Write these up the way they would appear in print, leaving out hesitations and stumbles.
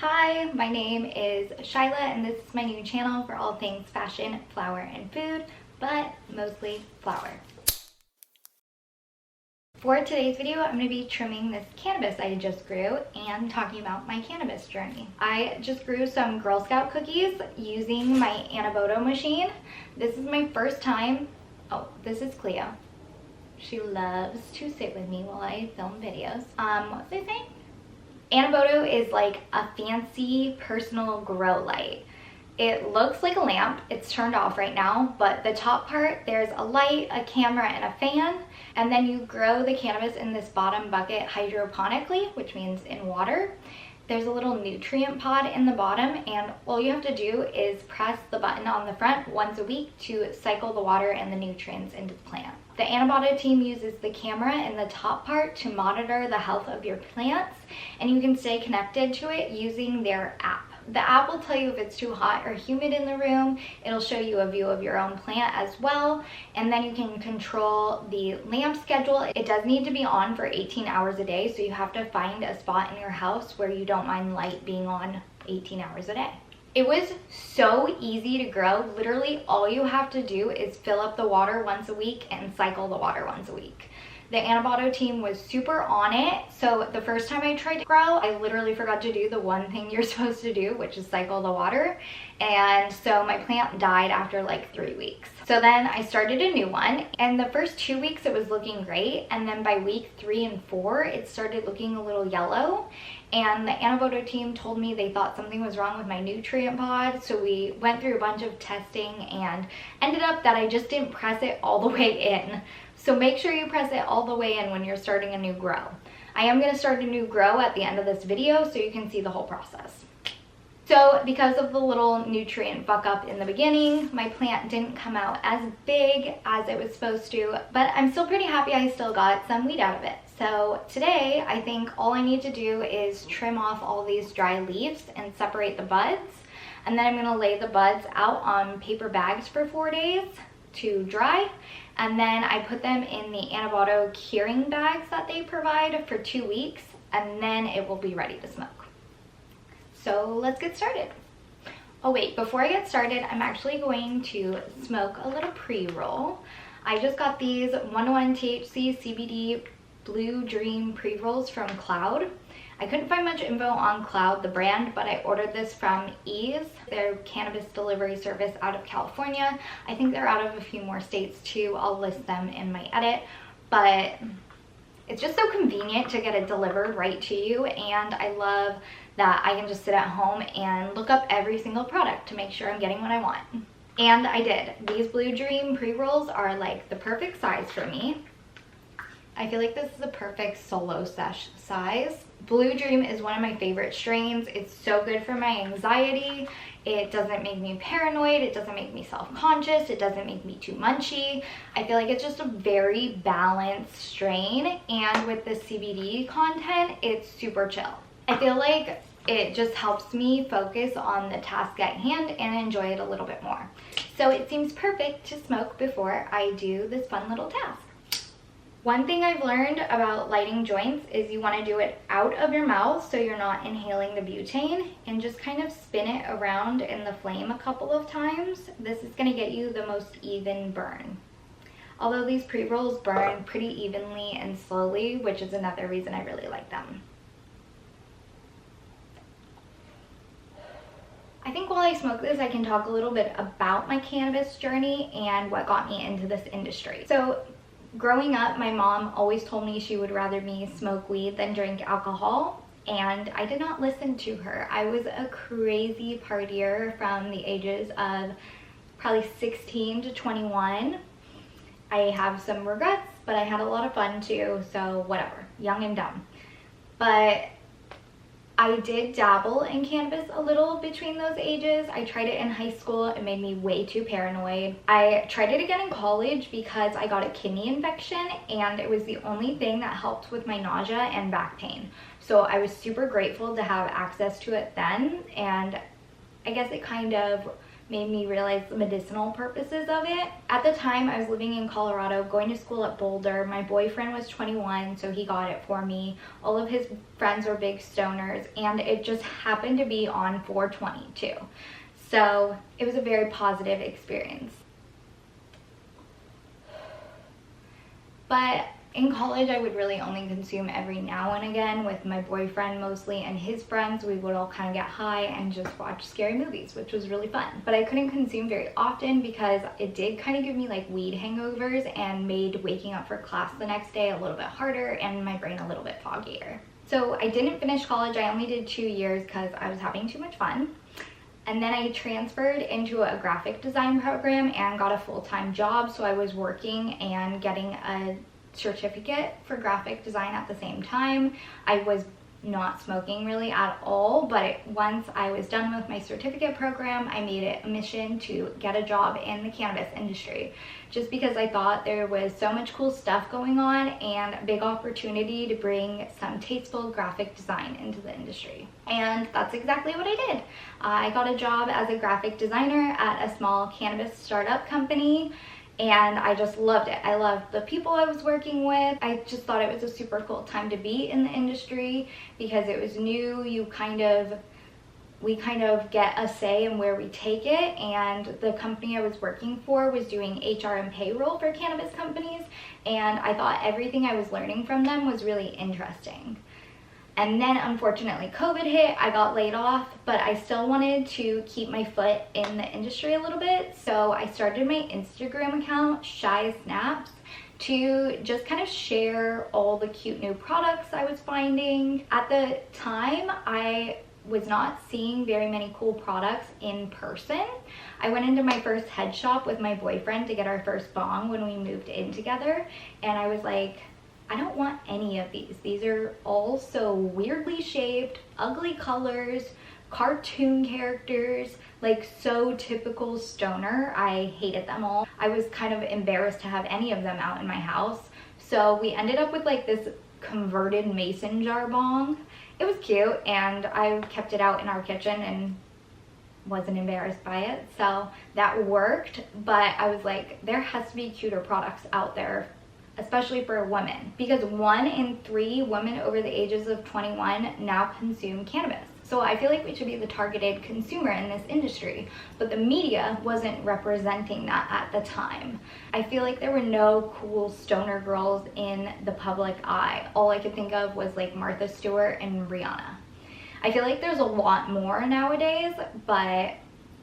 Hi, my name is Shyla and this is my new channel for all things fashion, flower, and food, but mostly flower. For today's video, I'm going to be trimming this cannabis I just grew and talking about my cannabis journey. I just grew some Girl Scout cookies using my Annaboto machine. This is my first time. Oh, this is Cleo. She loves to sit with me while I film videos. What was I saying? Annaboto is like a fancy personal grow light. It looks like a lamp. It's turned off right now, but the top part, there's a light, a camera, and a fan. And then you grow the cannabis in this bottom bucket hydroponically, which means in water. There's a little nutrient pod in the bottom, and all you have to do is press the button on the front once a week to cycle the water and the nutrients into the plant. The Annaboto team uses the camera in the top part to monitor the health of your plants, and you can stay connected to it using their app. The app will tell you if it's too hot or humid in the room. It'll show you a view of your own plant as well, and then you can control the lamp schedule. It does need to be on for 18 hours a day, so you have to find a spot in your house where you don't mind light being on 18 hours a day. It was so easy to grow. Literally all you have to do is fill up the water once a week and cycle the water once a week. The Annaboto team was super on it. So the first time I tried to grow, I literally forgot to do the one thing you're supposed to do, which is cycle the water. And so my plant died after like 3 weeks. So then I started a new one, and the first 2 weeks it was looking great. And then by week 3 and 4, it started looking a little yellow. And the Annaboto team told me they thought something was wrong with my nutrient pod. So we went through a bunch of testing and ended up that I just didn't press it all the way in. So make sure you press it all the way in when you're starting a new grow. I am going to start a new grow at the end of this video so you can see the whole process. So because of the little nutrient fuck up in the beginning, my plant didn't come out as big as it was supposed to, but I'm still pretty happy I still got some weed out of it. So today I think all I need to do is trim off all these dry leaves and separate the buds. And then I'm going to lay the buds out on paper bags for 4 days to dry. And then I put them in the Annaboto curing bags that they provide for 2 weeks, and then it will be ready to smoke. So let's get started. Oh wait, before I get started, I'm actually going to smoke a little pre-roll. I just got these 101 THC CBD Blue Dream pre-rolls from Cloud. I couldn't find much info on Cloud, the brand, but I ordered this from Ease, their cannabis delivery service out of California. I think they're out of a few more states too. I'll list them in my edit, but it's just so convenient to get it delivered right to you, and I love that I can just sit at home and look up every single product to make sure I'm getting what I want. And I did. These Blue Dream pre-rolls are like the perfect size for me. I feel like this is a perfect solo sesh size. Blue Dream is one of my favorite strains. It's so good for my anxiety. It doesn't make me paranoid. It doesn't make me self-conscious. It doesn't make me too munchy. I feel like it's just a very balanced strain. And with the CBD content, it's super chill. I feel like it just helps me focus on the task at hand and enjoy it a little bit more. So it seems perfect to smoke before I do this fun little task. One thing I've learned about lighting joints is you want to do it out of your mouth so you're not inhaling the butane, and just kind of spin it around in the flame a couple of times. This is going to get you the most even burn. Although these pre-rolls burn pretty evenly and slowly, which is another reason I really like them. I think while I smoke this, I can talk a little bit about my cannabis journey and what got me into this industry. So growing up, my mom always told me she would rather me smoke weed than drink alcohol, and I did not listen to her. I was a crazy partier from the ages of probably 16 to 21. I have some regrets, but I had a lot of fun too, so whatever, young and dumb. But I did dabble in cannabis a little between those ages. I tried it in high school. It made me way too paranoid. I tried it again in college because I got a kidney infection, and it was the only thing that helped with my nausea and back pain. So I was super grateful to have access to it then, and I guess it kind of made me realize the medicinal purposes of it. At the time, I was living in Colorado, going to school at Boulder. My boyfriend was 21, so he got it for me. All of his friends were big stoners, and it just happened to be on 4/20 too. So it was a very positive experience. But in college, I would really only consume every now and again with my boyfriend mostly and his friends. We would all kind of get high and just watch scary movies, which was really fun. But I couldn't consume very often because it did kind of give me like weed hangovers and made waking up for class the next day a little bit harder and my brain a little bit foggier. So I didn't finish college. I only did 2 years because I was having too much fun. And then I transferred into a graphic design program and got a full-time job. So I was working and getting a certificate for graphic design at the same time. I was not smoking really at all, but once I was done with my certificate program, I made it a mission to get a job in the cannabis industry, just because I thought there was so much cool stuff going on and a big opportunity to bring some tasteful graphic design into the industry. And that's exactly what I did. I got a job as a graphic designer at a small cannabis startup company, and I just loved it. I loved the people I was working with. I just thought it was a super cool time to be in the industry because it was new. We kind of get a say in where we take it, and the company I was working for was doing HR and payroll for cannabis companies, and I thought everything I was learning from them was really interesting. And then unfortunately COVID hit, I got laid off, but I still wanted to keep my foot in the industry a little bit. So I started my Instagram account, SHYSNAPS, to just kind of share all the cute new products I was finding. At the time, I was not seeing very many cool products in person. I went into my first head shop with my boyfriend to get our first bong when we moved in together, and I was like, I don't want any of these. These are all so weirdly shaped, ugly colors, cartoon characters, like so typical stoner. I hated them all. I was kind of embarrassed to have any of them out in my house. So we ended up with like this converted mason jar bong. It was cute, and I kept it out in our kitchen and wasn't embarrassed by it. So that worked, but I was like, there has to be cuter products out there, especially for women, because 1 in 3 women over the ages of 21 now consume cannabis. So I feel like we should be the targeted consumer in this industry, but the media wasn't representing that at the time. I feel like there were no cool stoner girls in the public eye. All I could think of was like Martha Stewart and Rihanna. I feel like there's a lot more nowadays, but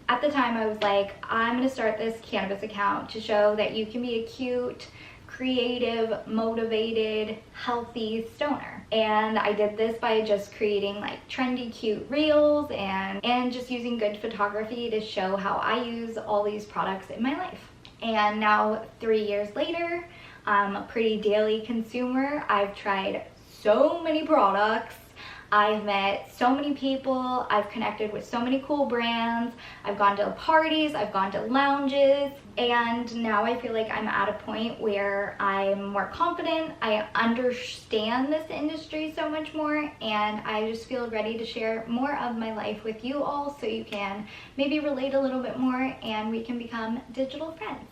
at the time I was like, I'm gonna start this cannabis account to show that you can be a cute, creative, motivated, healthy stoner. And I did this by just creating like trendy, cute reels and just using good photography to show how I use all these products in my life. And now 3 years later, I'm a pretty daily consumer. I've tried so many products. I've met so many people, I've connected with so many cool brands, I've gone to parties, I've gone to lounges, and now I feel like I'm at a point where I'm more confident, I understand this industry so much more, and I just feel ready to share more of my life with you all so you can maybe relate a little bit more and we can become digital friends.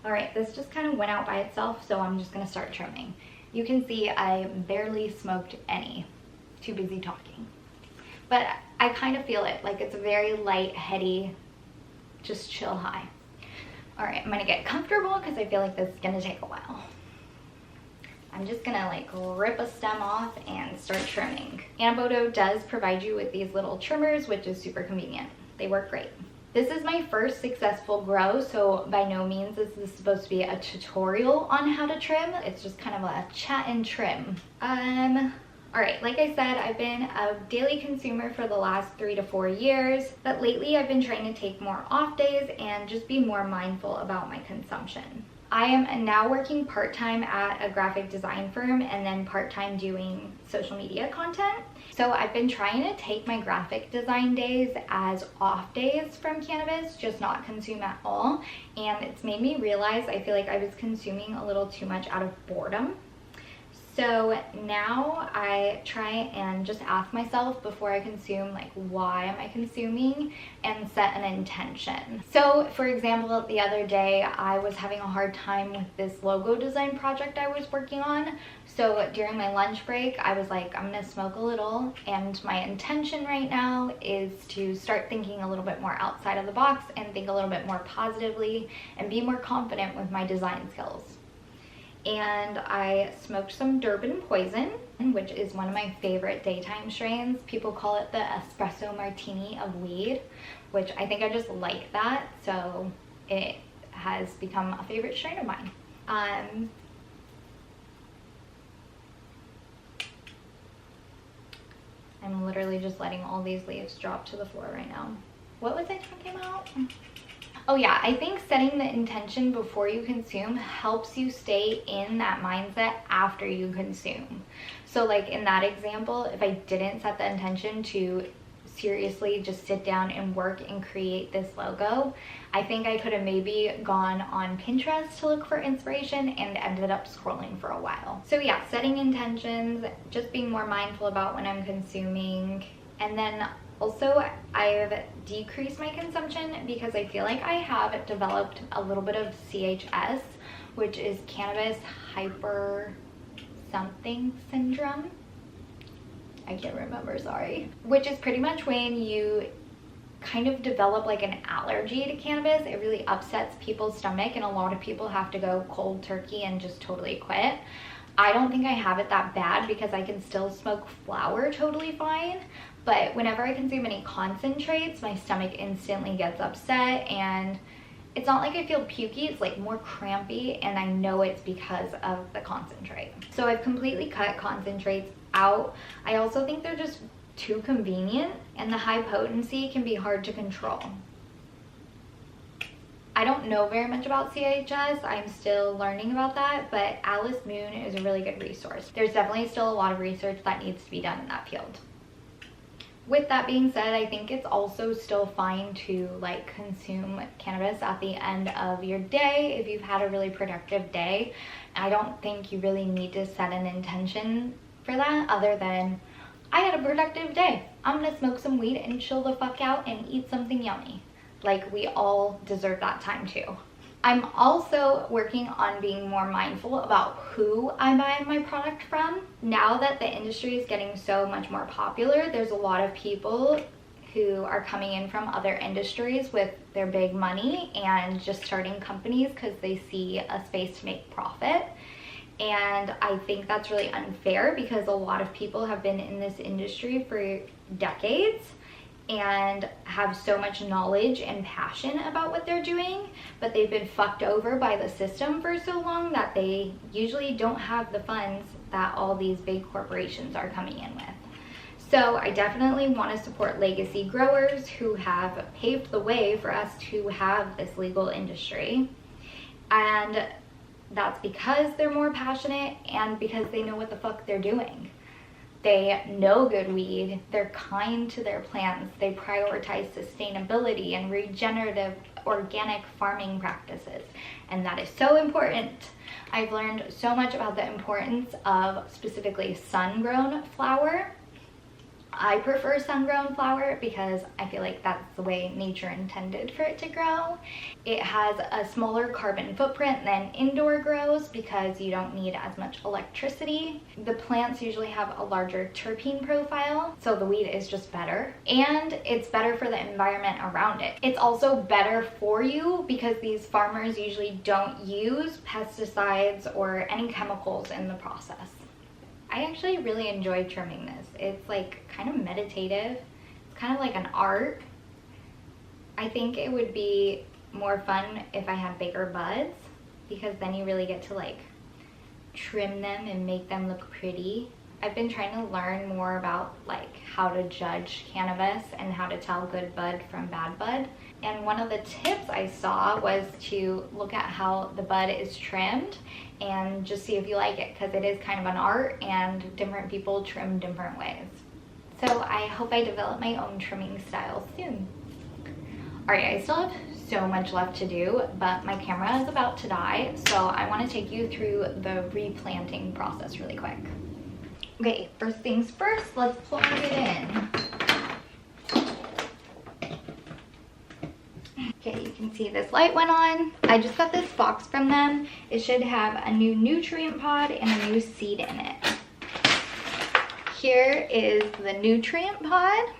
Alright, this just kind of went out by itself, so I'm just going to start trimming. You can see I barely smoked any. Too busy talking. But I kind of feel it, like it's a very light, heady, just chill high. Alright, I'm gonna get comfortable because I feel like this is gonna take a while. I'm just gonna like rip a stem off and start trimming. Annaboto does provide you with these little trimmers, which is super convenient. They work great. This is my first successful grow, so by no means is this supposed to be a tutorial on how to trim. It's just kind of a chat and trim. Alright, like I said, I've been a daily consumer for the last 3 to 4 years, but lately I've been trying to take more off days and just be more mindful about my consumption. I am now working part-time at a graphic design firm and then part-time doing social media content. So I've been trying to take my graphic design days as off days from cannabis, just not consume at all. And it's made me realize I feel like I was consuming a little too much out of boredom. So now I try and just ask myself before I consume, like, why am I consuming, and set an intention. So for example, the other day I was having a hard time with this logo design project I was working on. So during my lunch break, I was like, I'm gonna smoke a little, and my intention right now is to start thinking a little bit more outside of the box and think a little bit more positively and be more confident with my design skills. And I smoked some Durban Poison, which is one of my favorite daytime strains. People call it the espresso martini of weed, which I think I just like that, so it has become a favorite strain of mine. I'm literally just letting all these leaves drop to the floor right now. What was I talking about? Oh yeah, I think setting the intention before you consume helps you stay in that mindset after you consume. So like in that example, if I didn't set the intention to seriously just sit down and work and create this logo, I think I could have maybe gone on Pinterest to look for inspiration and ended up scrolling for a while. So yeah, setting intentions, just being more mindful about when I'm consuming, and then also, I've decreased my consumption because I feel like I have developed a little bit of CHS, which is cannabis hyper something syndrome. I can't remember, sorry. Which is pretty much when you kind of develop like an allergy to cannabis. It really upsets people's stomach, and a lot of people have to go cold turkey and just totally quit. I don't think I have it that bad because I can still smoke flower totally fine. But whenever I consume any concentrates, my stomach instantly gets upset, and it's not like I feel pukey, it's like more crampy, and I know it's because of the concentrate. So I've completely cut concentrates out. I also think they're just too convenient, and the high potency can be hard to control. I don't know very much about CHS, I'm still learning about that, but Alice Moon is a really good resource. There's definitely still a lot of research that needs to be done in that field. With that being said, I think it's also still fine to like consume cannabis at the end of your day if you've had a really productive day. I don't think you really need to set an intention for that other than, I had a productive day, I'm gonna smoke some weed and chill the fuck out and eat something yummy. Like, we all deserve that time too. I'm also working on being more mindful about who I buy my product from. Now that the industry is getting so much more popular, there's a lot of people who are coming in from other industries with their big money and just starting companies because they see a space to make profit. And I think that's really unfair because a lot of people have been in this industry for decades and have so much knowledge and passion about what they're doing, but they've been fucked over by the system for so long that they usually don't have the funds that all these big corporations are coming in with. So I definitely want to support legacy growers who have paved the way for us to have this legal industry. And that's because they're more passionate and because they know what the fuck they're doing. They know good weed, they're kind to their plants, they prioritize sustainability and regenerative organic farming practices, and that is so important. I've learned so much about the importance of specifically sun-grown flower. I prefer sun-grown flower because I feel like that's the way nature intended for it to grow. It has a smaller carbon footprint than indoor grows because you don't need as much electricity. The plants usually have a larger terpene profile, so the weed is just better. And it's better for the environment around it. It's also better for you because these farmers usually don't use pesticides or any chemicals in the process. I actually really enjoy trimming this. It's like kind of meditative. It's kind of like an art. I think it would be more fun if I had bigger buds because then you really get to like trim them and make them look pretty. I've been trying to learn more about like how to judge cannabis and how to tell good bud from bad bud. And one of the tips I saw was to look at how the bud is trimmed and just see if you like it, because it is kind of an art and different people trim different ways. So I hope I develop my own trimming style soon. Alright, I still have so much left to do, but my camera is about to die, so I want to take you through the replanting process really quick. Okay, first things first, let's plug it in. Okay, you can see this light went on. I just got this box from them. It should have a new nutrient pod and a new seed in it. Here is the nutrient pod.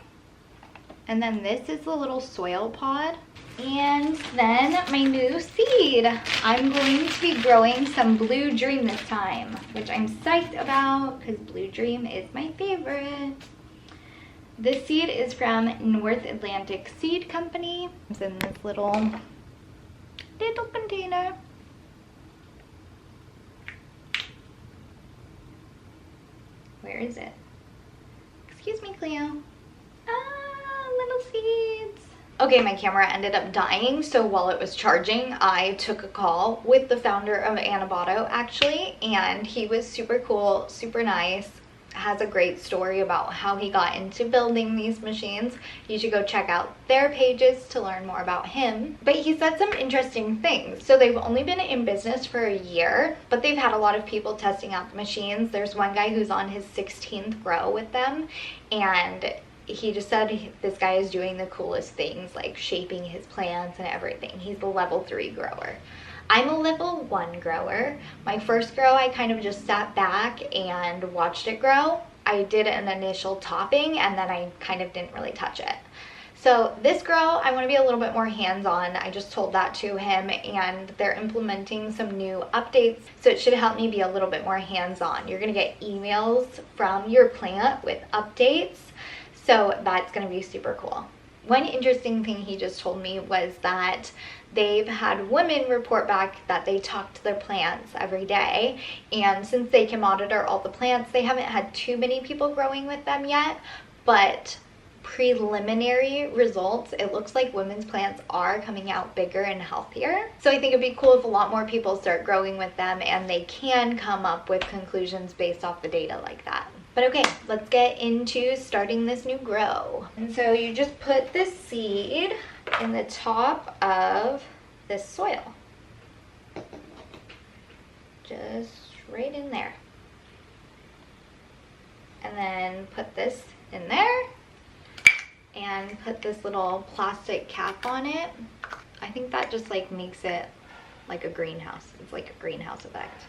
And then this is the little soil pod. And then my new seed. I'm going to be growing some Blue Dream this time, which I'm psyched about because Blue Dream is my favorite. This seed is from North Atlantic Seed Company. It's in this little container. Where is it? Excuse me, Cleo. Little seeds. Okay, my camera ended up dying, so while it was charging, I took a call with the founder of Annaboto, actually, and he was super cool, super nice. Has a great story about how he got into building these machines. You should go check out their pages to learn more about him. But he said some interesting things. So they've only been in business for a year, but they've had a lot of people testing out the machines. There's one guy who's on his 16th grow with them, and he just said this guy is doing the coolest things, like shaping his plants and everything. He's the level 3 grower. I'm a level 1 grower. My first grow, I kind of just sat back and watched it grow. I did an initial topping and then I kind of didn't really touch it. So this grow, I want to be a little bit more hands-on. I just told that to him, and they're implementing some new updates, so it should help me be a little bit more hands-on. You're going to get emails from your plant with updates, so that's going to be super cool. One interesting thing he just told me was that they've had women report back that they talk to their plants every day, and since they can monitor all the plants, they haven't had too many people growing with them yet, but preliminary results, it looks like women's plants are coming out bigger and healthier. So I think it'd be cool if a lot more people start growing with them and they can come up with conclusions based off the data like that. But okay, let's get into starting this new grow. And so you just put this seed in the top of this soil. Just right in there. And then put this in there and put this little plastic cap on it. I think that just like makes it like a greenhouse. It's like a greenhouse effect.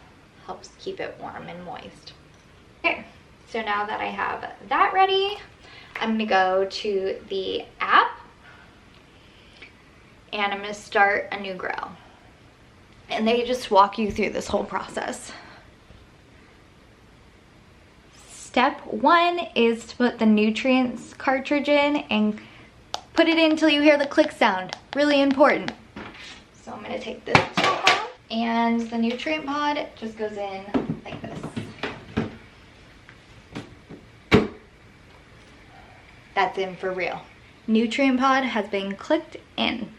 Helps keep it warm and moist. Okay. So now that I have that ready, I'm gonna go to the app and I'm gonna start a new grow. And they just walk you through this whole process. Step 1 is to put the nutrients cartridge in and put it in until you hear the click sound. Really important. So I'm gonna take this top off, and the nutrient pod just goes in like this. That's in for real. Nutrient pod has been clicked in.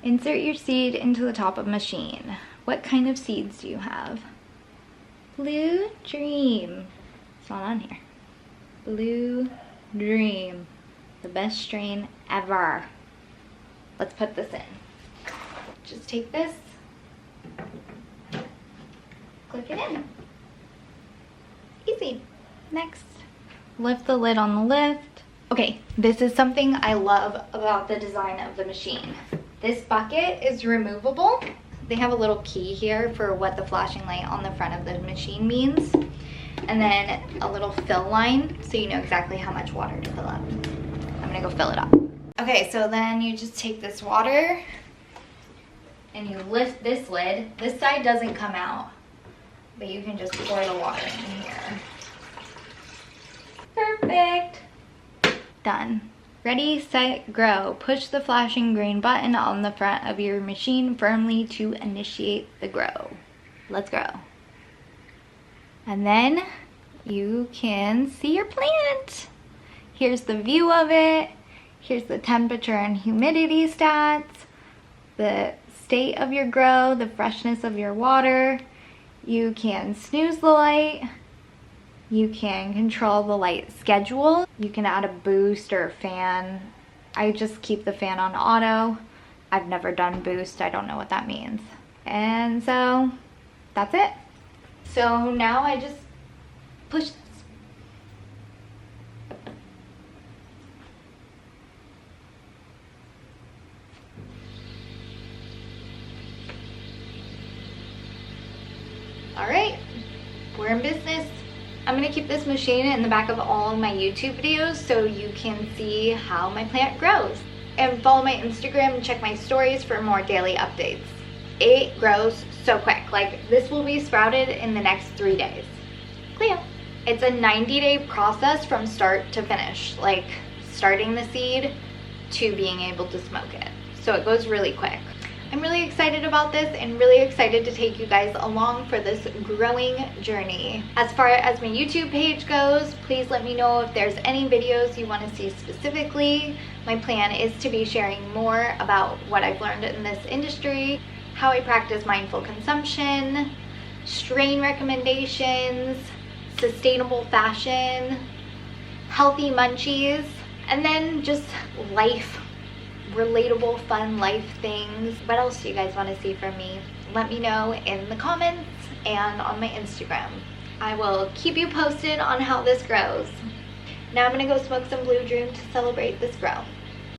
Insert your seed into the top of machine. What kind of seeds do you have? Blue Dream. It's not on here. Blue Dream. The best strain ever. Let's put this in. Just take this. Click it in. Easy. Next. Lift the lid on the lift. Okay, this is something I love about the design of the machine. This bucket is removable. They have a little key here for what the flashing light on the front of the machine means. And then a little fill line so you know exactly how much water to fill up. I'm gonna go fill it up. Okay, so then you just take this water and you lift this lid. This side doesn't come out, but you can just pour the water in here. Perfect. Done. Ready, set, grow. Push the flashing green button on the front of your machine firmly to initiate the grow. Let's grow. And then you can see your plant. Here's the view of it. Here's the temperature and humidity stats, the state of your grow, the freshness of your water. You can snooze the light. You can control the light schedule. You can add a boost or a fan. I just keep the fan on auto. I've never done boost. I don't know what that means. And so that's it. So now I just push this. All right, we're in business. I'm gonna keep this machine in the back of all of my YouTube videos so you can see how my plant grows. And follow my Instagram and check my stories for more daily updates. It grows so quick. Like, this will be sprouted in the next 3 days. Cleo. It's a 90-day process from start to finish, like starting the seed to being able to smoke it. So it goes really quick. I'm really excited about this and really excited to take you guys along for this growing journey. As far as my YouTube page goes, please let me know if there's any videos you want to see specifically. My plan is to be sharing more about what I've learned in this industry, how I practice mindful consumption, strain recommendations, sustainable fashion, healthy munchies, and then just life, relatable, fun life things. What else do you guys want to see from me? Let me know in the comments and on my Instagram. I will keep you posted on how this grows. Now I'm gonna go smoke some Blue Dream to celebrate this grow.